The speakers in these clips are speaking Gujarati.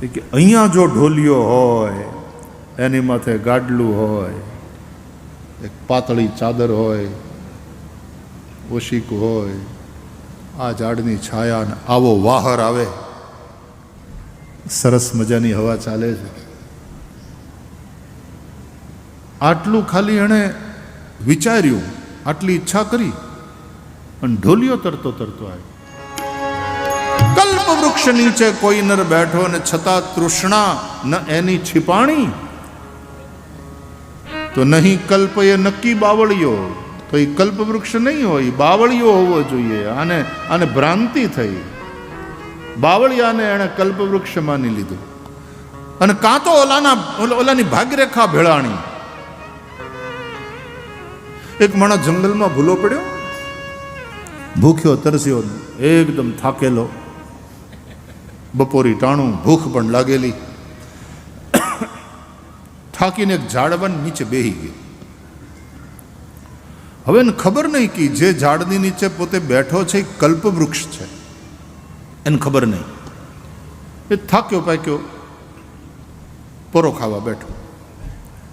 કે અહીંયા જો ઢોલિયો હોય, એની માથે ગાડલું હોય, એક પાતળી ચાદર હોય, ઓશિકું હોય, આ ઝાડની છાયા ને આવો વાહર આવે, સરસ મજાની હવા ચાલે છે. આટલું ખાલી એણે વિચાર્યું, આટલી ઈચ્છા કરી અને ઢોલિયો તરતો તરતો આવ્યો. કલ્પ વૃક્ષ નીચે કોઈ નર બેઠો ને છતાં તૃષ્ણા ન એની છિપાણી. તો નહીં કલ્પ એ નક્કી બાવળિયો, તો એ કલ્પ વૃક્ષ નહીં હોય, બાવળિયો હોવો જોઈએ. આને ભ્રાંતિ થઈ. બાવળિયાને એણે કલ્પ વૃક્ષ માની લીધું અને કાં તો ઓલાની ભાગ્યરેખા ભેળાણી. એક માણસ જંગલમાં ભૂલો પડ્યો, ભૂખ્યો તરસ્યો, એકદમ થાકેલો, બપોરી ટાણું, ભૂખ પણ લાગેલી, થાકીને એક ઝાડવાની નીચે બેહી ગયો. હવે એને ખબર નહીં કે જે ઝાડની નીચે પોતે બેઠો છે એ કલ્પવૃક્ષ છે, એને ખબર નહીં. એ થાક્યો પાક્યો પરો ખાવા બેઠો,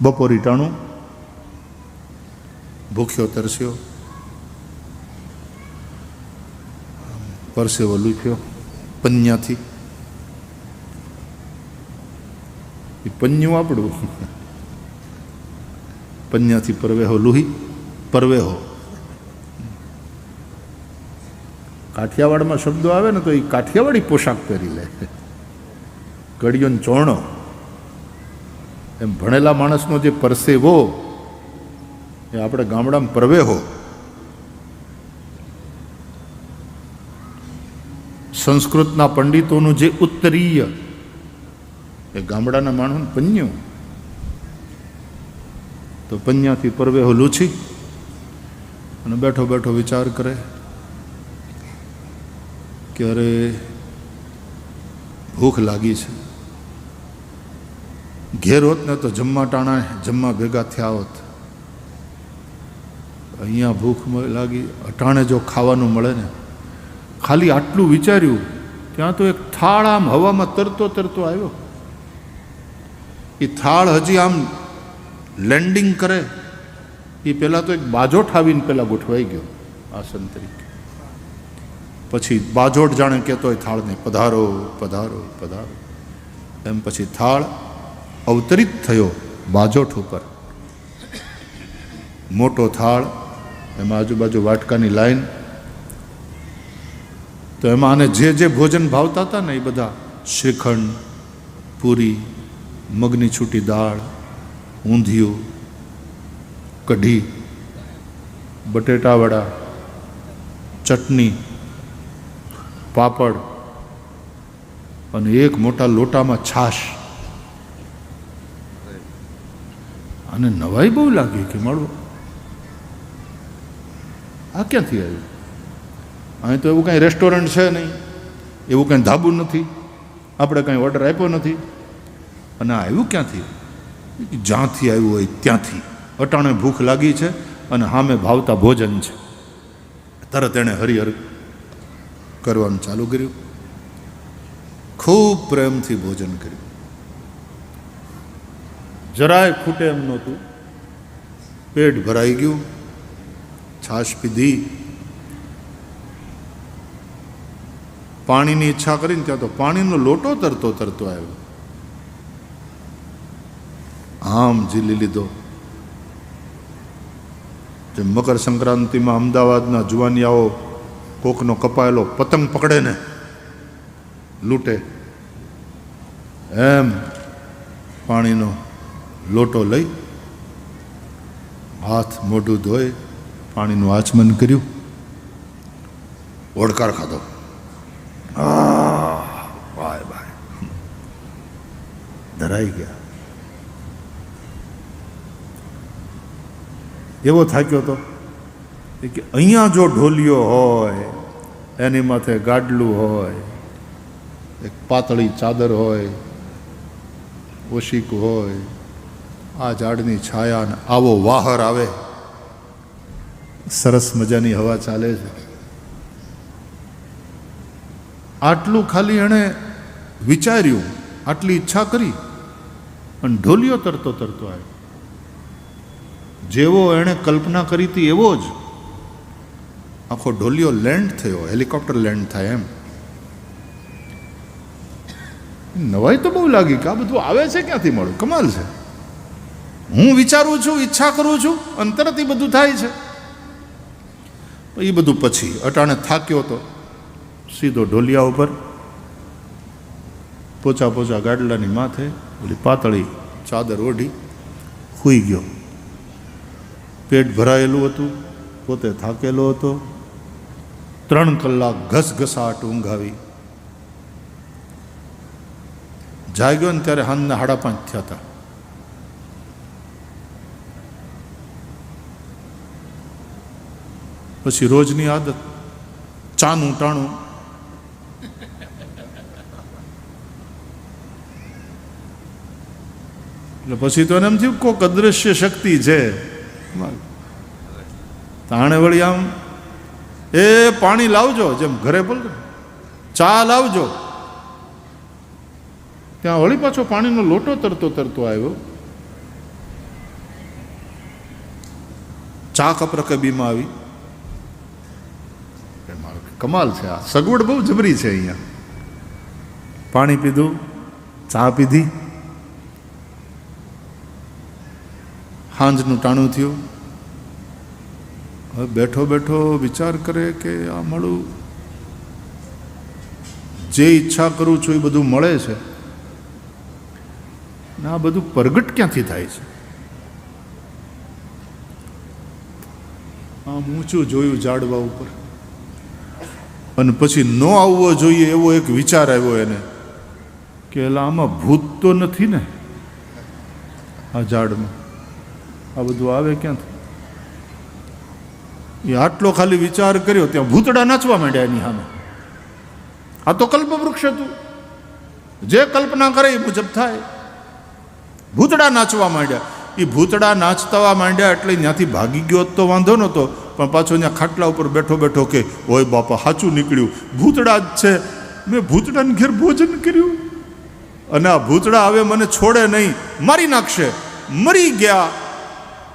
બપોરી ટાણું, ભૂખ્યો તરસ્યો, પરસેવો લૂછ્યો પન્યાથી. એ પન્યું આપણું, પન્યાથી પરવેહો લુહી, પરવેહો કાઠિયાવાડમાં શબ્દો આવે ને તો એ કાઠિયાવાડી પોશાક પહેરી લે, કડિયો ને ચોણો. એમ ભણેલા માણસનો જે પરસેવો એ આપણે ગામડામાં પરવેહો. સંસ્કૃતના પંડિતોનું જે ઉત્તરીય એ ગામડાના માણસોને પન્યું. તો પન્યાથી પરવેહો લૂછી અને બેઠો બેઠો વિચાર કરે કે અરે ભૂખ લાગી છે, ઘેર હોત ને તો જમવા ટાણા જમવા ભેગા થયા હોત, અહીંયા ભૂખ લાગી, અટાણે જો ખાવાનું મળે ને. ખાલી આટલું વિચાર્યું ત્યાં તો એક થાળ આમ હવામાં તરતો તરતો આવ્યો. એ થાળ હજી આમ લેન્ડિંગ કરે એ પહેલાં તો એક બાજોઠ આવીને પહેલાં ગોઠવાઈ ગયો આસન તરીકે. પછી બાજોઠ જાણે કહેતો હોય થાળને, પધારો પધારો પધારો. એમ પછી થાળ અવતરિત થયો બાજોઠ ઉપર. મોટો થાળ, એમાં આજુબાજુ વાટકાની લાઈન. તો એમાં આને જે ભોજન ભાવતા હતા ને એ બધા શ્રીખંડ, પૂરી, મગની છૂટી દાળ, ઊંધિયું, કઢી, બટેટાવડા, ચટણી, પાપડ અને એક મોટા લોટામાં છાશ. અને નવાઈ બહુ લાગી કે મારું આ ક્યાંથી આવ્યું? અહીં તો એવું કાંઈ રેસ્ટોરન્ટ છે નહીં, એવું કાંઈ ધાબુ નથી, આપણે કાંઈ ઓર્ડર આપ્યો નથી. અને આ આવ્યું ક્યાંથી? જ્યાંથી આવ્યું હોય ત્યાંથી. અટાણે ભૂખ લાગી છે અને સામે ભાવતા ભોજન છે. તરત એણે હરિહર કરવાનું ચાલુ કર્યું, ખૂબ પ્રેમથી ભોજન કર્યું, જરાય ખૂટે એમ નહોતું. પેટ ભરાઈ ગયું, છાશ પીધી. પાણીની ઈચ્છા કરીને ત્યાં તો પાણીનો લોટો તરતો તરતો આવ્યો. આમ ઝીલી લીધો. જે મકર સંક્રાંતિમાં અમદાવાદના જુવાનિયાઓ કોકનો કપાયેલો પતંગ પકડે ને લૂંટે, એમ પાણીનો લોટો લઈ હાથ મોઢું ધોઈ પાણીનું આચમન કર્યું, ઓડકાર ખાધો. ભાઈ ભાઈ ધરાઈ ગયા. એવો થાક્યો હતો કે અહીંયા જો ઢોલિયો હોય, એની માથે ગાડલું હોય, એક પાતળી ચાદર હોય, ઓશિકું હોય, આ ઝાડની છાયા ને આવો વાહર આવે, સરસ મજાની હવા ચાલે છે. આટલું ખાલી એણે વિચાર્યું, આટલી ઈચ્છા કરી અને ઢોલિયો તરતો તરતો આવ્યો. જેવો એણે કલ્પના કરી હતી એવો જ આખો ઢોલિયો લેન્ડ થયો, હેલિકોપ્ટર લેન્ડ થાય એમ. નવાઈ તો બહુ લાગી કે આ બધું આવે છે ક્યાંથી મળ્યું, કમાલ છે. હું વિચારું છું, ઈચ્છા કરું છું અને તરત એ બધું થાય છે. એ બધું પછી અટાણે થાક્યો તો સીધો ઢોલિયા ઉપર પોચા પોચા ગાડલાની માથે ઓલી પાતળી ચાદર ઓઢી સૂઈ ગયો. પેટ ભરાયેલું હતું, પોતે થાકેલો હતો. 3 કલાક ઘસઘસાટ ઊંઘ આવી. જાગ્યો ને ત્યારે હાંજના 5:30 થયા હતા. પછી રોજની આદત ચાનું ટાણું. એટલે પછી તો એને એમ થયું કોઈક અદૃશ્ય શક્તિ છે. તાણે વળી આમ એ પાણી લાવજો, જેમ ઘરે બોલ ચા લાવજો. ત્યાં વળી પાછો પાણીનો લોટો તરતો તરતો આવ્યો. ચા કપ રકબીમાં આવી. કમાલ છે, આ સગવડ બહુ જબરી છે અહીંયા. પાણી પીધું, ચા પીધી. હાંજનું ટાણું થયું. હવે બેઠો બેઠો વિચાર કરે કે આ મળું, જે ઈચ્છા કરું છું એ બધું મળે છે ને આ બધું પ્રગટ ક્યાંથી થાય છે. આમ ઊંચું જોયું ઝાડવા ઉપર અને પછી ન આવવો જોઈએ એવો એક વિચાર આવ્યો એને કે એલા આમાં ભૂત તો નથી ને, આ ઝાડમાં આ બધું આવે ક્યાંથી. એ આટલો ખાલી વિચાર કર્યો ત્યાં ભૂતડા નાચવા માંડ્યા એની સામે. આ તો કલ્પવૃક્ષ હતું, જે કલ્પના કરે એ મુજબ થાય. ભૂતડા નાચવા માંડ્યા. એ ભૂતડા નાચતા માંડ્યા એટલે ત્યાંથી ભાગી ગયો તો વાંધો નહોતો, પણ પાછો ત્યાં ખાટલા ઉપર બેઠો બેઠો કે ઓય બાપા સાચું નીકળ્યું, ભૂતડા જ છે. મેં ભૂતડાને ઘેર ભોજન કર્યું અને આ ભૂતડા હવે મને છોડે નહીં, મારી નાખશે. મરી ગયા.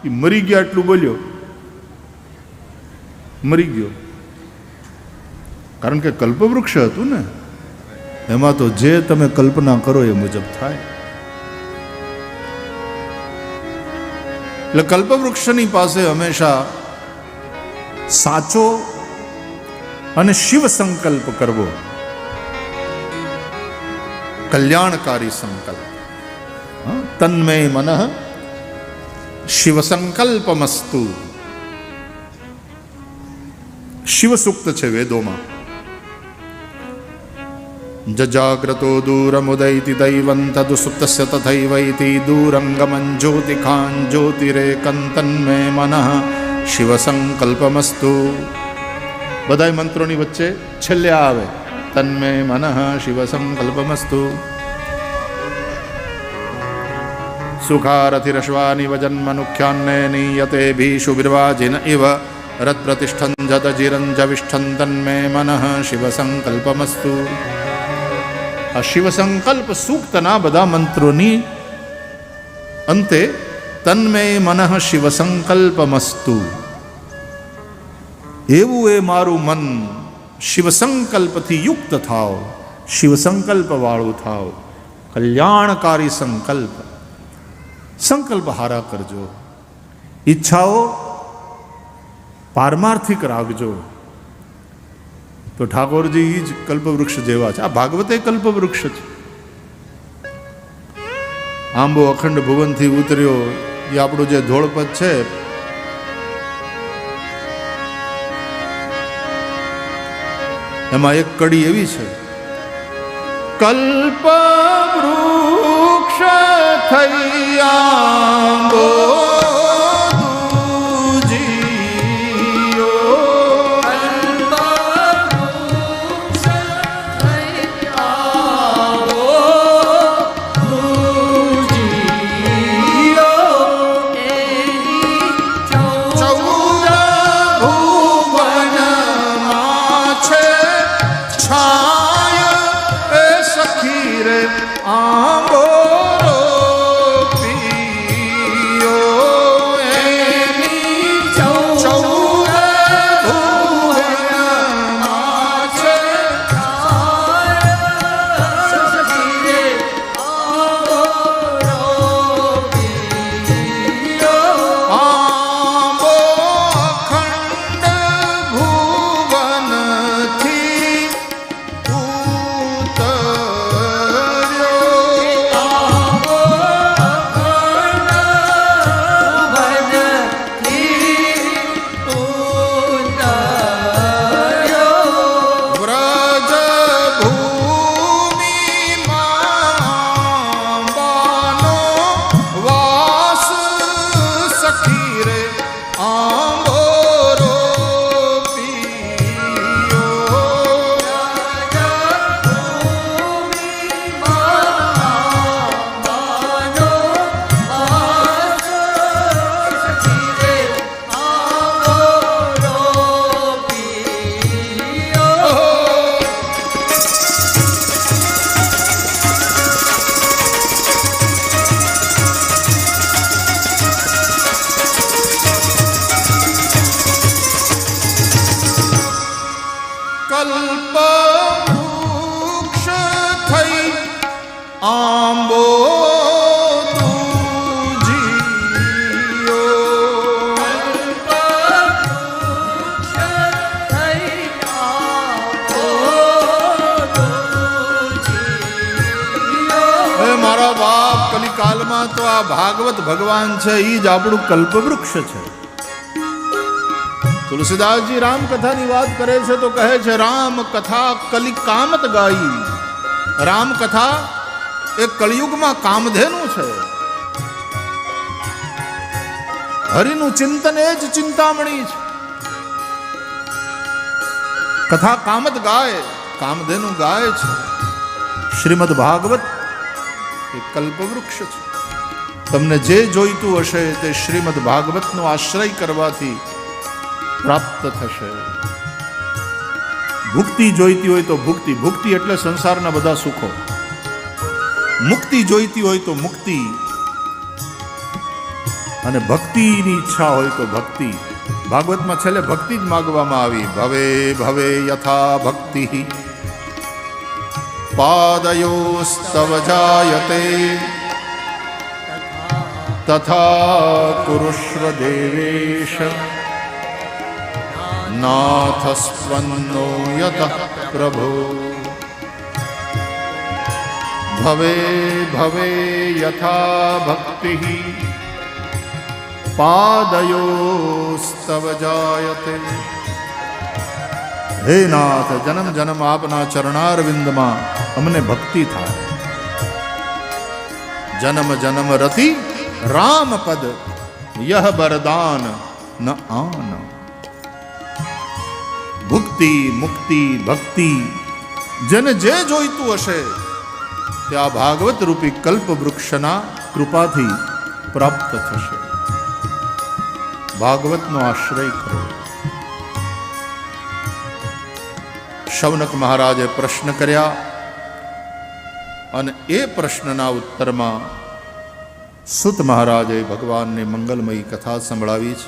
એ મરી ગયા એટલું બોલ્યો, મરી ગયો. કારણ કે કલ્પવૃક્ષ હતું ને, એમાં તો જે તમે કલ્પના કરો એ મુજબ થાય. એટલે કલ્પવૃક્ષની પાસે હંમેશા સાચો અને શિવ સંકલ્પ કરવો, કલ્યાણકારી સંકલ્પ. તન્મય મનઃ શિવ સંકલ્પમસ્તુ. શિવ સૂક્ત છે વેદોમાં. જજાગ્રતો દૂરમુદૈતિ દૈવં તદુ સુપ્તસ્ય તથૈવૈતિ દૂરંગમં જ્યોતિખાન જ્યોતિરેકં તન્મે મનઃ શિવ સંકલ્પમસ્તુ. બધાય મંત્રોની વચ્ચે છેલ્લે આવે તન્મે મનઃ શિવ સંકલ્પમસ્તુ. સુખારથિરશ્વાનિવ જન્મનુખ્યાન્ને નીયતે ભીષુ બિર્વાજિન ઇવ રત્પ્રતિષ્ઠં જતજિરંજવિષ્ઠં તન્મે મનઃ શિવ સંકલ્પમસ્તુ. આ શિવ સંકલ્પ સૂક્તના બધા મંત્રોની અંતે તન્મે મનઃ શિવ સંકલ્પમસ્તુ. એવું એ મારું મન શિવ સંકલ્પથી યુક્ત થાવ, શિવ સંકલ્પ વાળું થાવ. કલ્યાણકારી સંકલ્પ. સંકલ્પ હારા કરજો, ઈચ્છાઓ પારમાર્થિક રાખજો. તો ઠાકોરજી જ કલ્પવૃક્ષ જેવા છે. આ ભાગવતે કલ્પવૃક્ષ છે. આંબો અખંડ ભુવનથી ઉતર્યો એ આપણું જે ધોળપદ છે, એમાં એક કડી એવી છે, કલ્પવૃક્ષ થઈ આંબો રે આંબોરો પીયો એની ચૌદ ભુવનમાં છે આંબો અખંડ ભુવનથી કલ્પવૃક્ષ થઈ આંબો મારા બાપ કલિકાલમાં તો આ ભાગવત ભગવાન છે એ જ આપણું કલ્પવૃક્ષ છે. તુલસીદાસજી રામ કથાની વાત કરે છે તો કહે છે રામ કથા કલિકામત ગાઈ. રામ કથા એ કળિયુગમાં કામધેનું છે. હરિનું ચિંતન એ જ ચિંતામણી છે. કથા કામત ગાય, કામધેનું ગાય છે. શ્રીમદ ભાગવત એ કલ્પવૃક્ષ છે. તમને જે જોઈતું હશે તે શ્રીમદ ભાગવતનો આશ્રય કરવાથી પ્રાપ્ત થશે. ભુક્તિ જોઈતી હોય તો ભુક્તિ, ભુક્તિ એટલે સંસારના બધા સુખો. મુક્તિ જોઈતી હોય તો મુક્તિ, અને ભક્તિની ઈચ્છા હોય તો ભક્તિ. ભાગવતમાં છેલ્લે ભક્તિ જ માગવામાં આવી. ભવે ભવે યથા ભક્તિ પાદયોસ્તવ જાયતે તથા કુરુષ્વ દેવેશ નાથસ્વન્નો યતઃ પ્રભો. ભવે ભવે યથા ભક્તિ પાદયોસ્તવ જાયતે. હે નાથ, જન્મ જન્મ આપના ચરણારવિંદમાં અમને ભક્તિ થાય. જન્મ જન્મ રતિ રામ પદ યહ બરદાન ન આન. ભુક્તિ મુક્તિ ભક્તિ જેને જે જોઈતું હશે તે આ ભાગવત રૂપી કલ્પવૃક્ષના કૃપાથી પ્રાપ્ત થશે. ભાગવતનો આશ્રય કરો. શૌનક મહારાજે પ્રશ્ન કર્યા અને એ પ્રશ્નના ઉત્તરમાં સુત મહારાજે ભગવાનની મંગલમયી કથા સંભળાવી છે.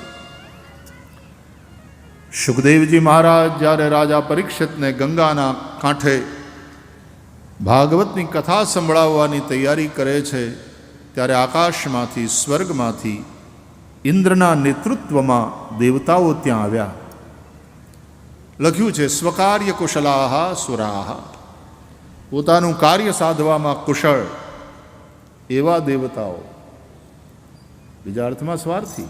સુખદેવજી મહારાજ જ્યારે રાજા પરીક્ષિતને ગંગાના કાંઠે ભાગવતની કથા સંભળાવવાની તૈયારી કરે છે ત્યારે આકાશમાંથી, સ્વર્ગમાંથી ઇન્દ્રના નેતૃત્વમાં દેવતાઓ ત્યાં આવ્યા. લખ્યું છે સ્વકાર્ય કુશલાહ સુરાહ. પોતાનું કાર્ય સાધવામાં કુશળ એવા દેવતાઓ, બીજા અર્થમાં સ્વાર્થી.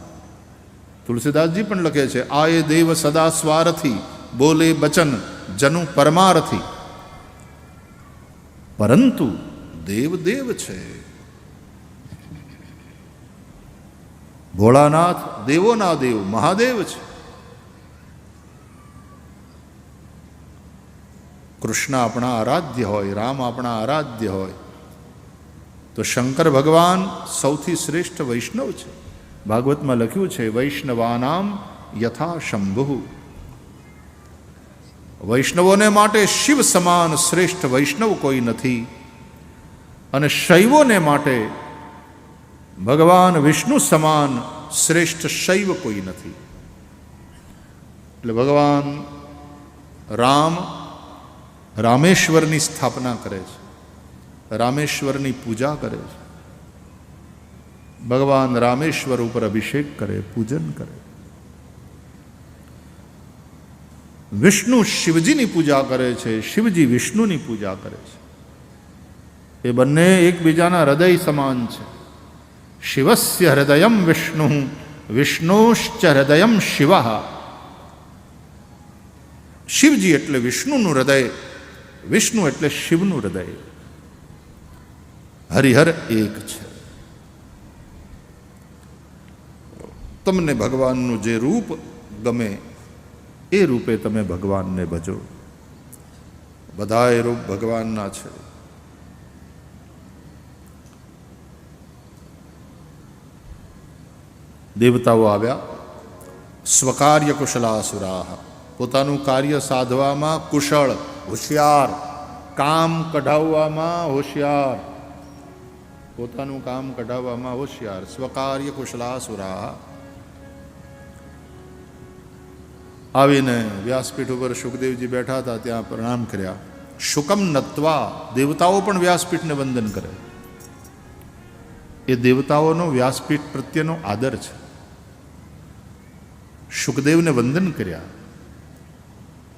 તુલસીદાસજી પણ લખે છે આ એ દેવ સદા સ્વાર્થી, બોલે બચન જનુ પરમારથી. પરંતુ દેવ દેવ છે. ભોળાનાથ દેવોના દેવ મહાદેવ છે. કૃષ્ણ આપણા આરાધ્ય હોય, રામ આપણા આરાધ્ય હોય, તો શંકર ભગવાન સૌથી શ્રેષ્ઠ વૈષ્ણવ છે. ભાગવતમાં લખ્યું છે વૈષ્ણવાનામ યથા શંભુ. વૈષ્ણવોને માટે શિવ સમાન શ્રેષ્ઠ વૈષ્ણવ કોઈ નથી. અને શૈવોને માટે ભગવાન વિષ્ણુ સમાન શ્રેષ્ઠ શૈવ કોઈ નથી. એટલે ભગવાન રામ રામેશ્વરની સ્થાપના કરે છે, રામેશ્વરની પૂજા કરે છે. ભગવાન રામેશ્વર ઉપર અભિષેક કરે, પૂજન કરે. વિષ્ણુ શિવજીની પૂજા કરે છે, શિવજી વિષ્ણુની પૂજા કરે છે. એ બંને એકબીજાના હૃદય સમાન છે. શિવસ્ય હૃદયમ વિષ્ણુ, વિષ્ણુશ્ચ હૃદયમ શિવ. શિવજી એટલે વિષ્ણુનું હૃદય, વિષ્ણુ એટલે શિવનું હૃદય. હરિહર એક છે. તમને ભગવાનનું જે રૂપ ગમે એ રૂપે તમે ભગવાનને ભજો. બધાય રૂપ ભગવાનના છે. દેવતાઓ આવ્યા. સ્વકાર્ય કુશલાસુરાહ, પોતાનું કાર્ય સાધવામાં કુશળ, હોશિયાર, કામ કઢાવવામાં હોશિયાર, પોતાનું કામ કઢાવવામાં હોશિયાર. સ્વકાર્ય કુશલાસુરાહ આવીને વ્યાસપીઠ ઉપર સુખદેવજી બેઠા હતા, ત્યાં પ્રણામ કર્યા. શુકમ નત્વા, દેવતાઓ પણ વ્યાસપીઠને વંદન કરે. એ દેવતાઓનો વ્યાસપીઠ પ્રત્યેનો આદર છે. સુખદેવને વંદન કર્યા,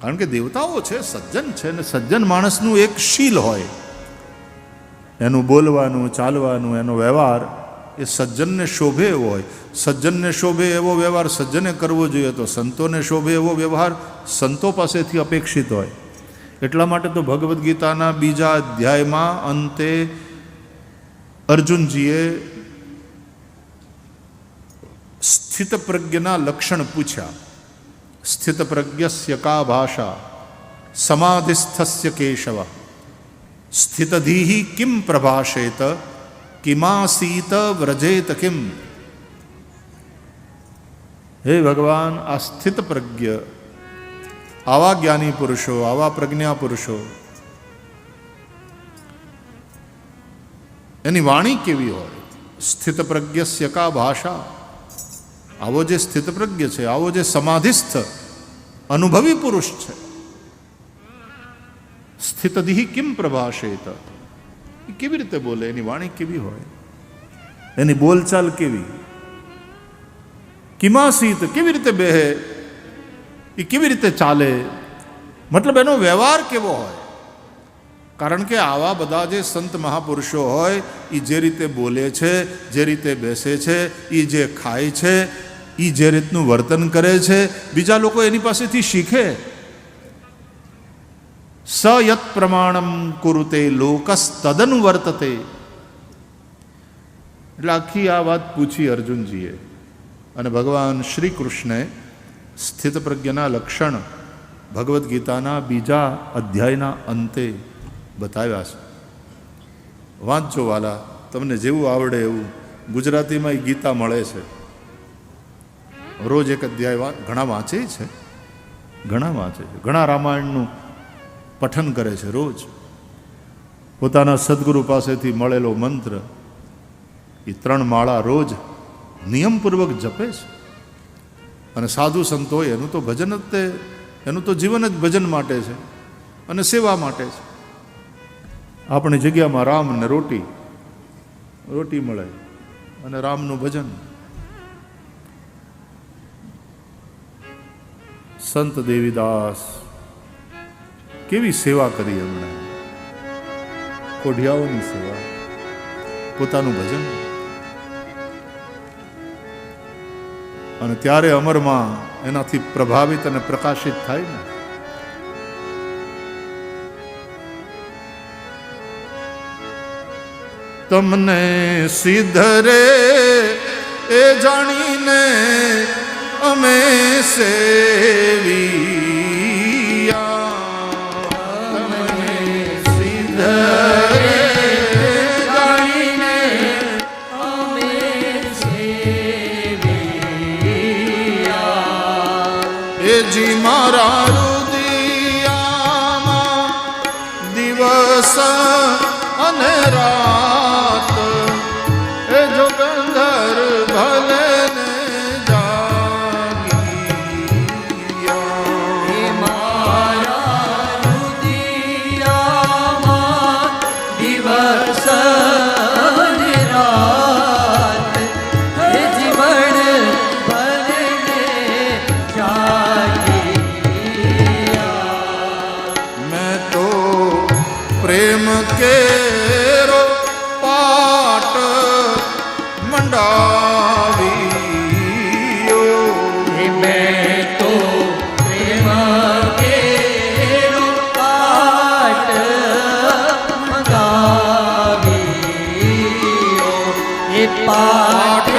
કારણ કે દેવતાઓ છે, સજ્જન છે, અને સજ્જન માણસનું એક શીલ હોય, એનું બોલવાનું, ચાલવાનું, એનો વ્યવહાર એ સજ્જનને શોભે એવો હોય. સજ્જનને શોભે એવો વ્યવહાર સજ્જને કરવો જોઈએ, તો સંતોને શોભે એવો વ્યવહાર સંતો પાસેથી અપેક્ષિત હોય. એટલા માટે તો ભગવદ્ ગીતાના બીજા અધ્યાયમાં અંતે અર્જુનજીએ સ્થિતપ્રજ્ઞના લક્ષણ પૂછ્યા. સ્થિતપ્રજ્ઞસ્ય કા ભાષા, સમાધિસ્થસ્ય કેશવ, સ્થિતધીઃ કિમ પ્રભાષેત, કિમાસીત વ્રજેત કિમ. હે ભગવાન, આ સ્થિત પ્રજ્ઞ, આવા જ્ઞાની પુરુષો, આવા પ્રજ્ઞા પુરુષો, એની વાણી કેવી હોય? સ્થિત પ્રજ્ઞસ્ય કા ભાષા, આવો જે સ્થિત પ્રજ્ઞ છે, આવો જે સમાધિસ્થ અનુભવી પુરુષ છે, સ્થિતધિ કિમ પ્રભાષેત, એ કેવી રીતે બોલે? એની વાણી કેવી હોય? એની બોલચાલ કેવી? કિમાસીત, કેવી રીતે બેહે, એ કેવી રીતે ચાલે, મતલબ એનો વ્યવહાર કેવો હોય? કારણ કે આવા બધા જે સંત મહાપુરુષો હોય, એ જે રીતે બોલે છે, જે રીતે બેસે છે, એ જે ખાય છે, એ જે રીતનું વર્તન કરે છે, બીજા લોકો એની પાસેથી શીખે. સ યત પ્રમાણમ કુરુતે લોકસ તદનુ વર્તતે. એટલે આખી આ વાત પૂછી અર્જુનજીએ, અને ભગવાન શ્રી કૃષ્ણે સ્થિત પ્રજ્ઞના લક્ષણ ભગવદ્ ગીતાના બીજા અધ્યાયના અંતે બતાવ્યા છે. વાંચજો વાલા, તમને જેવું આવડે એવું. ગુજરાતીમાં એ ગીતા મળે છે, રોજ એક અધ્યાય ઘણા વાંચે છે, ઘણા રામાયણનું પઠન કરે છે રોજ. પોતાના સદગુરુ પાસેથી મળેલો મંત્ર એ 3 માળા રોજ નિયમપૂર્વક જપે છે. અને સાધુ સંતો હોય, એનું તો ભજન જ તે, એનું તો જીવન જ ભજન માટે છે અને સેવા માટે છે. આપણી જગ્યામાં રામ ને રોટી મળે અને રામનું ભજન. સંત દેવીદાસ કેવી સેવા કરી એમણે, કોઢિયાઓની સેવા, પોતાનું ભજન. અને ત્યારે અમરમાં એનાથી પ્રભાવિત અને પ્રકાશિત થાય ને. તમને સિદ્ધ રે એ જાણીને અમે સેવિયા, તમને સિદ્ધ રે જાણીને અમે સેવિયા. એ જી મારા રુદિયામાં દિવસ અને રાત પાઠ